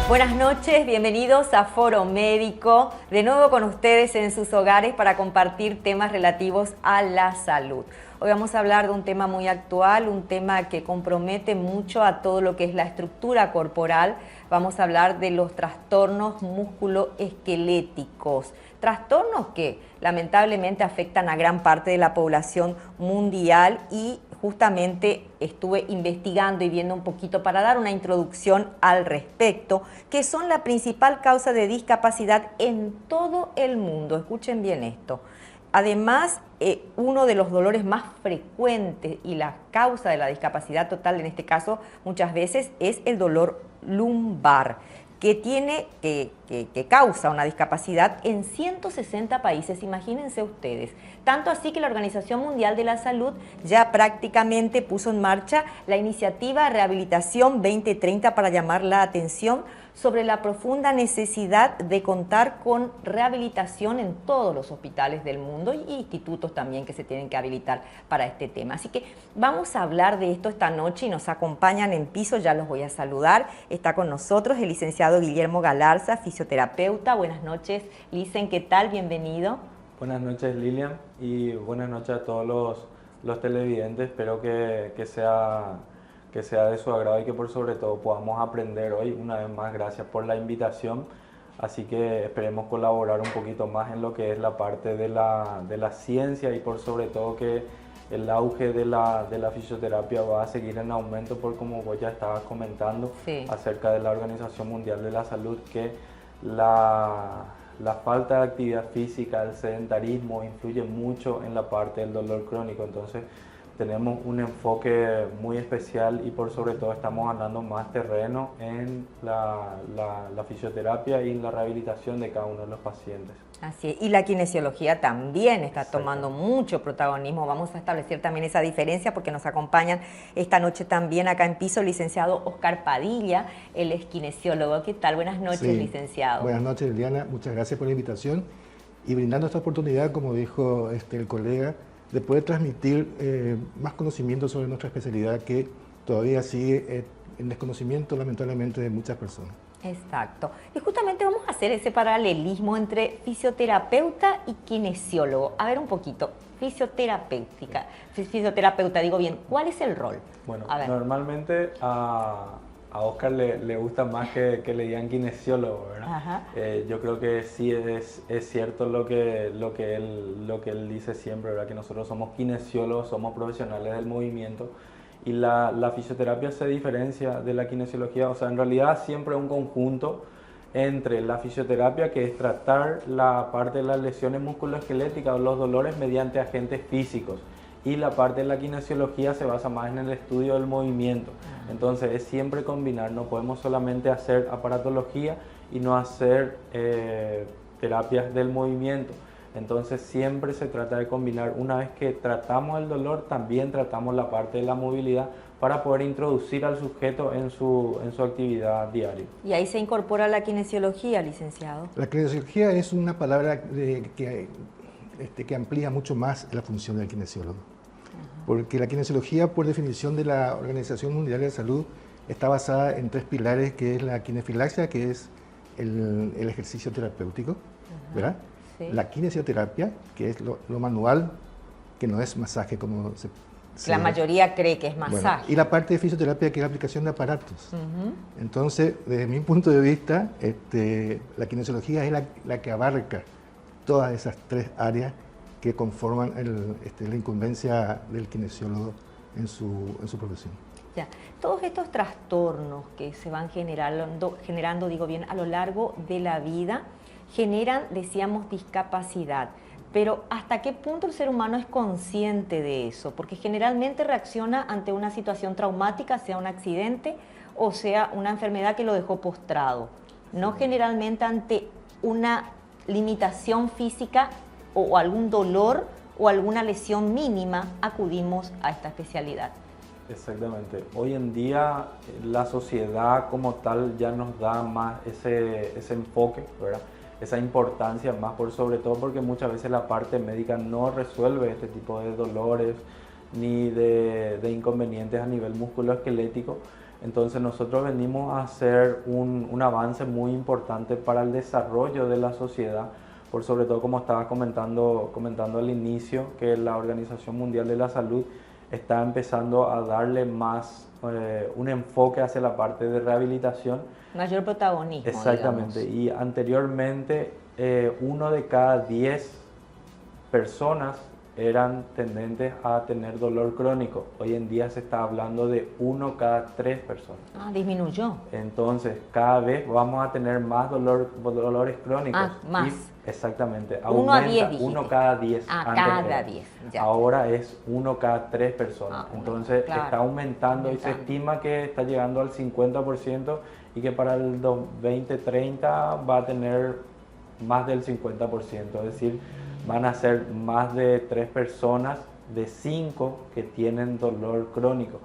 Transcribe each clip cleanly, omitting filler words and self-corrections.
Buenas noches, bienvenidos a Foro Médico, de nuevo con ustedes en sus hogares para compartir temas relativos a la salud. Hoy vamos a hablar de un tema muy actual, un tema que compromete mucho a todo lo que es la estructura corporal. Vamos a hablar de los trastornos musculoesqueléticos, trastornos que lamentablemente afectan a gran parte de la población mundial y justamente estuve investigando y viendo un poquito para dar una introducción al respecto, que son la principal causa de discapacidad en todo el mundo. Escuchen bien esto. Además, uno de los dolores más frecuentes y la causa de la discapacidad total, en este caso, muchas veces, es el dolor lumbar, que causa una discapacidad en 160 países, imagínense ustedes. Tanto así que la Organización Mundial de la Salud ya prácticamente puso en marcha la iniciativa Rehabilitación 2030 para llamar la atención sobre la profunda necesidad de contar con rehabilitación en todos los hospitales del mundo y institutos también que se tienen que habilitar para este tema. Así que vamos a hablar de esto esta noche y nos acompañan en piso, ya los voy a saludar. Está con nosotros el licenciado Guillermo Galarza, fisioterapeuta. Buenas noches, Licen, ¿qué tal? Bienvenido. Buenas noches, Lilian, y buenas noches a todos los televidentes. Espero que sea de su agrado y que por sobre todo podamos aprender hoy. Una vez más, gracias por la invitación. Así que esperemos colaborar un poquito más en lo que es la parte de la ciencia y por sobre todo que el auge de la fisioterapia va a seguir en aumento por como vos ya estabas comentando acerca de la Organización Mundial de la Salud, que la falta de actividad física, el sedentarismo influye mucho en la parte del dolor crónico. Entonces tenemos un enfoque muy especial y por sobre todo estamos ganando más terreno en la fisioterapia y en la rehabilitación de cada uno de los pacientes. Así es. Y la kinesiología también está tomando mucho protagonismo. Vamos a establecer también esa diferencia porque nos acompañan esta noche también acá en piso el licenciado Oscar Padilla, él es kinesiólogo. ¿Qué tal? Buenas noches, licenciado. Buenas noches, Liliana. Muchas gracias por la invitación y brindando esta oportunidad, como dijo el colega, de poder transmitir más conocimiento sobre nuestra especialidad que todavía sigue en desconocimiento lamentablemente de muchas personas. Exacto. Y justamente vamos a hacer ese paralelismo entre fisioterapeuta y kinesiólogo. A ver un poquito, fisioterapeuta, digo bien, ¿cuál es el rol? Bueno, normalmente a Oscar le gusta más que le digan kinesiólogo, ¿verdad? Yo creo que sí es cierto lo que él dice siempre, ¿verdad? Que nosotros somos kinesiólogos, somos profesionales del movimiento y la fisioterapia se diferencia de la kinesiología. O sea, en realidad siempre un conjunto entre la fisioterapia, que es tratar la parte de las lesiones musculoesqueléticas o los dolores mediante agentes físicos, y la parte de la kinesiología se basa más en el estudio del movimiento. Entonces es siempre combinar, no podemos solamente hacer aparatología y no hacer terapias del movimiento. Entonces siempre se trata de combinar. Una vez que tratamos el dolor, también tratamos la parte de la movilidad para poder introducir al sujeto en su actividad diaria. Y ahí se incorpora la kinesiología, licenciado. La kinesiología es una palabra que amplía mucho más la función del kinesiólogo. Porque la kinesiología, por definición de la Organización Mundial de la Salud, está basada en 3 pilares, que es la kinefilaxia, que es el ejercicio terapéutico, ¿verdad? Sí. La kinesioterapia, que es lo manual, que no es masaje como la mayoría cree que es masaje. Bueno, y la parte de fisioterapia, que es la aplicación de aparatos. Entonces, desde mi punto de vista, la kinesiología es la que abarca todas esas 3 áreas que conforman la incumbencia del kinesiólogo en su profesión. Ya. Todos estos trastornos que se van generando, digo bien, a lo largo de la vida, generan, decíamos, discapacidad. Pero ¿hasta qué punto el ser humano es consciente de eso? Porque generalmente reacciona ante una situación traumática, sea un accidente o sea una enfermedad que lo dejó postrado. No generalmente ante una limitación física o algún dolor o alguna lesión mínima acudimos a esta especialidad. Exactamente. Hoy en día la sociedad como tal ya nos da más ese enfoque, ¿verdad? Esa importancia más, por sobre todo porque muchas veces la parte médica no resuelve este tipo de dolores, ni de inconvenientes a nivel musculoesquelético. Entonces nosotros venimos a hacer un avance muy importante para el desarrollo de la sociedad, por sobre todo como estaba comentando al inicio, que la Organización Mundial de la Salud está empezando a darle más un enfoque hacia la parte de rehabilitación. Mayor protagonismo. Exactamente, digamos. Y anteriormente 1 de cada 10 personas eran tendentes a tener dolor crónico. Hoy en día se está hablando de 1 cada 3 personas. Ah, disminuyó. Entonces, cada vez vamos a tener más dolores crónicos. Ah, más. Exactamente. 1 a 10 dijiste. 1 cada 10. Ah, cada 10. Ya. Ahora es 1 cada 3 personas. Entonces, claro, está aumentando y se estima que está llegando al 50% y que para el 2030 va a tener más del 50%. Es decir, van a ser más de 3 personas de 5 que tienen dolor crónico.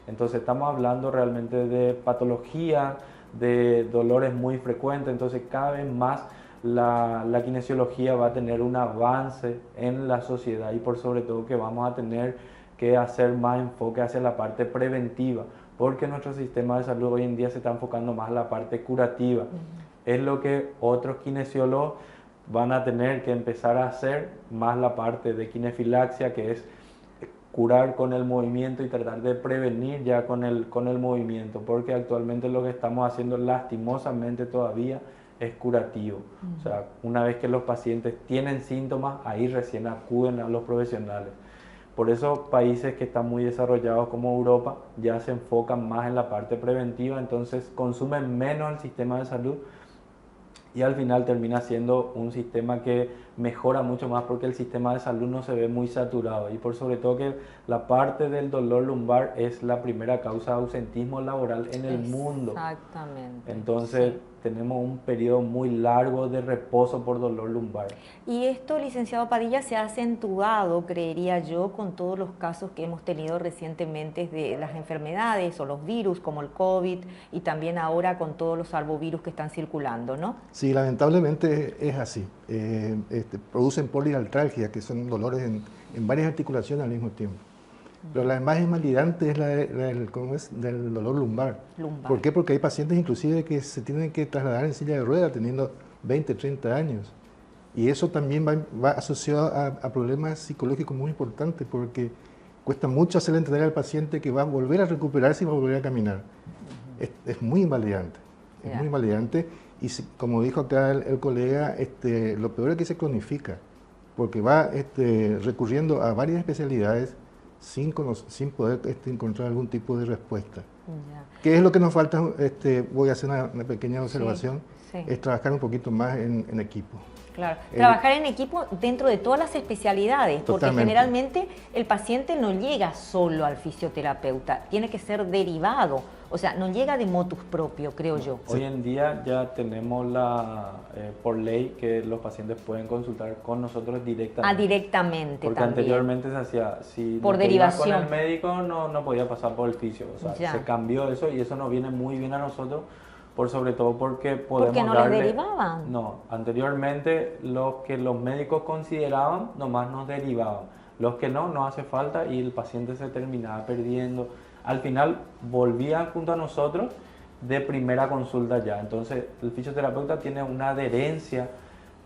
Entonces estamos hablando realmente de patología, de dolores muy frecuentes. Entonces cada vez más la kinesiología va a tener un avance en la sociedad y por sobre todo que vamos a tener que hacer más enfoque hacia la parte preventiva, porque nuestro sistema de salud hoy en día se está enfocando más en la parte curativa. Es lo que otros kinesiólogos van a tener que empezar a hacer, más la parte de kinefilaxia, que es curar con el movimiento y tratar de prevenir ya con el movimiento, porque actualmente lo que estamos haciendo lastimosamente todavía es curativo. O sea, una vez que los pacientes tienen síntomas, ahí recién acuden a los profesionales. Por eso países que están muy desarrollados como Europa ya se enfocan más en la parte preventiva, entonces consumen menos el sistema de salud y al final termina siendo un sistema que mejora mucho más porque el sistema de salud no se ve muy saturado y por sobre todo que la parte del dolor lumbar es la primera causa de ausentismo laboral en el mundo. Exactamente. Entonces tenemos un periodo muy largo de reposo por dolor lumbar. Y esto, licenciado Padilla, se ha acentuado, creería yo, con todos los casos que hemos tenido recientemente de las enfermedades o los virus como el COVID y también ahora con todos los arbovirus que están circulando, ¿no? Sí, lamentablemente es así. Producen poliartralgia, que son dolores en varias articulaciones al mismo tiempo. Pero la más invalidante es la del dolor lumbar. ¿Por qué? Porque hay pacientes inclusive que se tienen que trasladar en silla de ruedas teniendo 20, 30 años. Y eso también va asociado a problemas psicológicos muy importantes porque cuesta mucho hacerle entender al paciente que va a volver a recuperarse y va a volver a caminar. Es muy invalidante. Es muy invalidante. Y como dijo acá el colega, lo peor es que se cronifica porque va recurriendo a varias especialidades sin poder encontrar algún tipo de respuesta. ¿Qué es lo que nos falta? Voy a hacer una pequeña observación, es trabajar un poquito más en equipo. Claro, trabajar en equipo dentro de todas las especialidades, porque generalmente el paciente no llega solo al fisioterapeuta, tiene que ser derivado, o sea, no llega de motus propio, creo yo. Hoy en día ya tenemos por ley que los pacientes pueden consultar con nosotros directamente. Ah, directamente. Porque también. Anteriormente se hacía, si por no derivación con el médico no podía pasar por el fisio, o sea, se cambió eso y eso nos viene muy bien a nosotros. Por sobre todo porque podemos ¿Porque no les derivaban? No, anteriormente los que los médicos consideraban nomás nos derivaban. Los que no hace falta y el paciente se terminaba perdiendo. Al final volvían junto a nosotros de primera consulta ya. Entonces el fisioterapeuta tiene una adherencia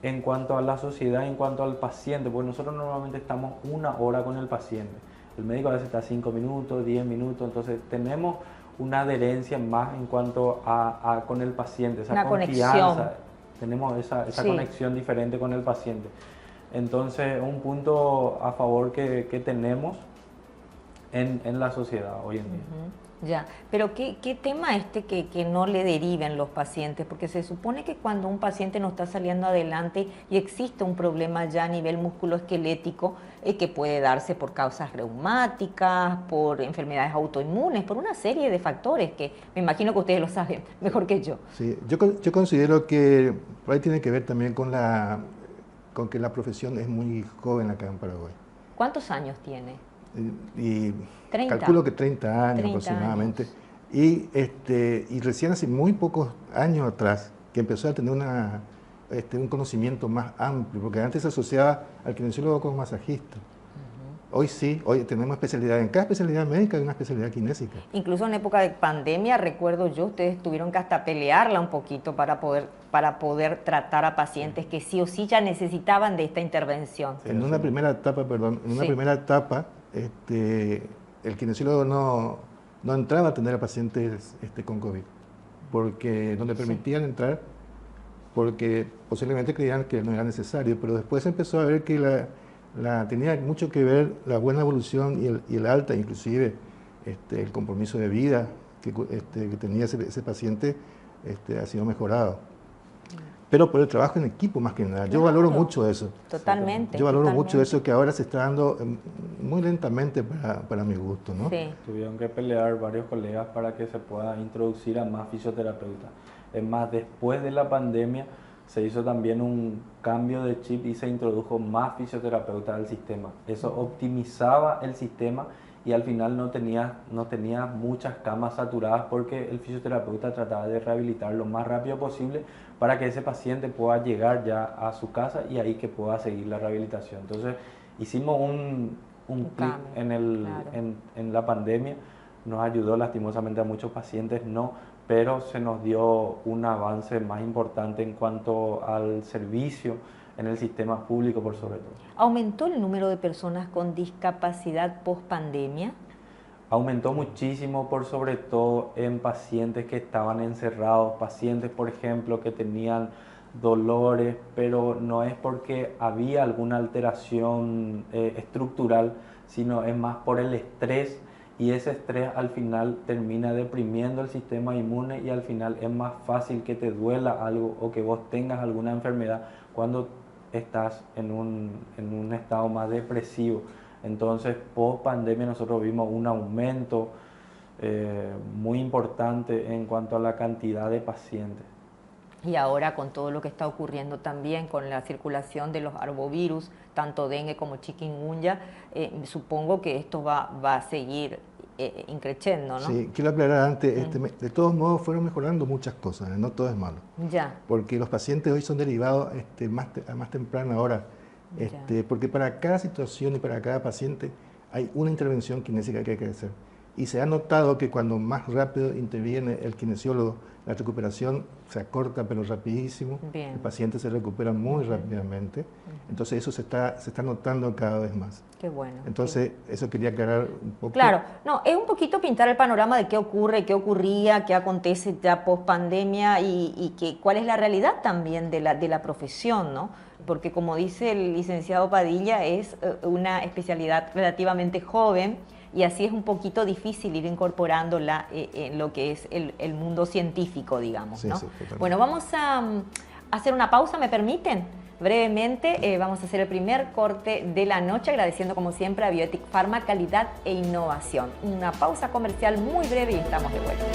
en cuanto a la sociedad, en cuanto al paciente, porque nosotros normalmente estamos 1 hora con el paciente. El médico a veces está 5 minutos, 10 minutos, entonces tenemos una adherencia más en cuanto a con el paciente, esa confianza, conexión. Tenemos esa conexión diferente con el paciente. Entonces, un punto a favor que tenemos en la sociedad hoy en día. Ya, pero ¿qué tema que no le deriven los pacientes? Porque se supone que cuando un paciente no está saliendo adelante y existe un problema ya a nivel musculoesquelético que puede darse por causas reumáticas, por enfermedades autoinmunes, por una serie de factores que me imagino que ustedes lo saben mejor que yo. Sí, yo considero que por ahí tiene que ver también con que la profesión es muy joven acá en Paraguay. ¿Cuántos años tiene? Y 30. Calculo que 30 años 30 aproximadamente. Años. Y recién hace muy pocos años atrás que empezó a tener un conocimiento más amplio, porque antes se asociaba al kinesiólogo como masajista. Hoy sí, hoy tenemos especialidad, en cada especialidad médica hay una especialidad kinésica. Incluso en época de pandemia, recuerdo yo, ustedes tuvieron que hasta pelearla un poquito para poder tratar a pacientes que sí o sí ya necesitaban de esta intervención. En una primera etapa, el kinesiólogo no entraba a atender a pacientes con COVID, porque no le permitían entrar, porque posiblemente creían que no era necesario, pero después empezó a ver que tenía mucho que ver la buena evolución y el alta, inclusive el compromiso de vida que tenía ese paciente ha sido mejorado. Pero por el trabajo en equipo más que nada. Yo valoro mucho eso. Totalmente. Yo valoro mucho eso que ahora se está dando muy lentamente para mi gusto, ¿no? Sí. Tuvieron que pelear varios colegas para que se pueda introducir a más fisioterapeutas. Es más, después de la pandemia se hizo también un cambio de chip y se introdujo más fisioterapeutas al sistema. Eso optimizaba el sistema y al final no tenía muchas camas saturadas porque el fisioterapeuta trataba de rehabilitar lo más rápido posible para que ese paciente pueda llegar ya a su casa y ahí que pueda seguir la rehabilitación. Entonces hicimos un clic en la pandemia, nos ayudó lastimosamente a muchos pacientes, pero se nos dio un avance más importante en cuanto al servicio en el sistema público por sobre todo. ¿Aumentó el número de personas con discapacidad post-pandemia? Aumentó muchísimo, por sobre todo en pacientes que estaban encerrados, pacientes, por ejemplo, que tenían dolores, pero no es porque había alguna alteración estructural, sino es más por el estrés, y ese estrés al final termina deprimiendo el sistema inmune y al final es más fácil que te duela algo o que vos tengas alguna enfermedad cuando estás en un estado más depresivo. Entonces, post pandemia nosotros vimos un aumento muy importante en cuanto a la cantidad de pacientes. Y ahora con todo lo que está ocurriendo también con la circulación de los arbovirus, tanto dengue como chikungunya, supongo que esto va a seguir increciendo, ¿no? Sí, quiero aclarar antes, de todos modos fueron mejorando muchas cosas, no todo es malo. Ya. Porque los pacientes hoy son derivados a más temprana hora, porque para cada situación y para cada paciente hay una intervención kinésica que hay que hacer. Y se ha notado que cuando más rápido interviene el kinesiólogo, la recuperación se acorta pero rapidísimo. Bien. El paciente se recupera muy rápidamente. Entonces eso se está notando cada vez más. Qué bueno. Entonces eso quería aclarar un poco. Claro, no, es un poquito pintar el panorama de qué ocurre, qué ocurría, qué acontece ya post pandemia y cuál es la realidad también de la profesión, ¿no? Porque como dice el licenciado Padilla, es una especialidad relativamente joven, y así es un poquito difícil ir incorporándola en lo que es el mundo científico, digamos, ¿no? Sí, bueno, vamos a hacer una pausa, ¿me permiten? Brevemente, vamos a hacer el primer corte de la noche, agradeciendo como siempre a Bioetic Pharma, calidad e innovación. Una pausa comercial muy breve y estamos de vuelta.